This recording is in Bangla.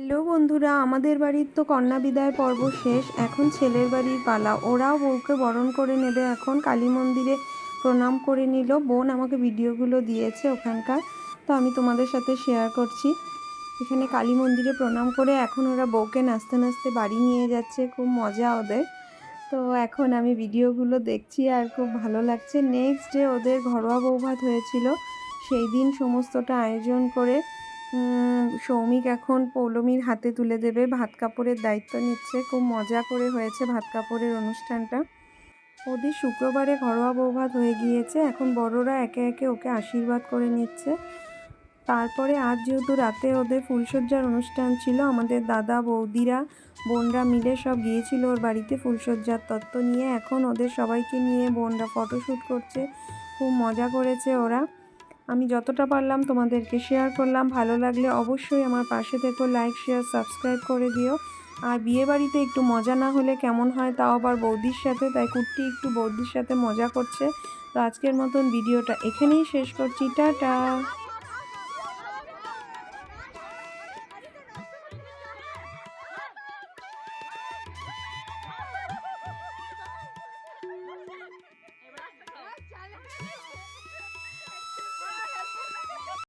হ্যালো বন্ধুরা, আমাদের বাড়ির তো কন্যা বিদায় পর্ব শেষ। এখন ছেলের বাড়ির পালা। ওরাও বউকে বরণ করে নেবে। এখন কালী মন্দিরে প্রণাম করে নিল। বোন আমাকে ভিডিওগুলো দিয়েছে ওখানকার, তো আমি তোমাদের সাথে শেয়ার করছি। এখানে কালী মন্দিরে প্রণাম করে এখন ওরা বউকে নাচতে নাচতে বাড়ি নিয়ে যাচ্ছে। খুব মজা ওদের। তো এখন আমি ভিডিওগুলো দেখছি আর খুব ভালো লাগছে। নেক্সট ডে ওদের ঘরোয়া বৌভাত হয়েছিল। সেই দিন সমস্তটা আয়োজন করে সৌমিক এখন পৌলমীর হাতে তুলে দেবে। ভাত কাপড়ের দায়িত্ব নিচ্ছে। খুব মজা করে হয়েছে ভাত কাপড়ের অনুষ্ঠানটা। ওদের শুক্রবারে ঘরোয়া বৌভাত হয়ে গিয়েছে। এখন বড়রা একে একে ওকে আশীর্বাদ করে নিচ্ছে। তারপরে আজ যেহেতু রাতে ওদের ফুলসজ্জার অনুষ্ঠান ছিল, আমাদের দাদা বৌদিরা বোনরা মিলে সব গিয়েছিল ওর বাড়িতে ফুলসজ্জার তত্ত্ব নিয়ে। এখন ওদের সবাইকে নিয়ে বোনরা ফটোশ্যুট করছে। খুব মজা করেছে ওরা। আমি যতটা পারলাম তোমাদেরকে শেয়ার করলাম। ভালো লাগলে অবশ্যই আমার পাশে থেকো, লাইক শেয়ার সাবস্ক্রাইব করে দিও। আর বিয়েবাড়িতে একটু মজা না হলে কেমন হয়, তাও আবার বৌদির সাথে, তাই কুট্টি একটু বৌদির সাথে মজা করছে। তো আজকের মতন ভিডিওটা এখানেই শেষ করছি। টাটা।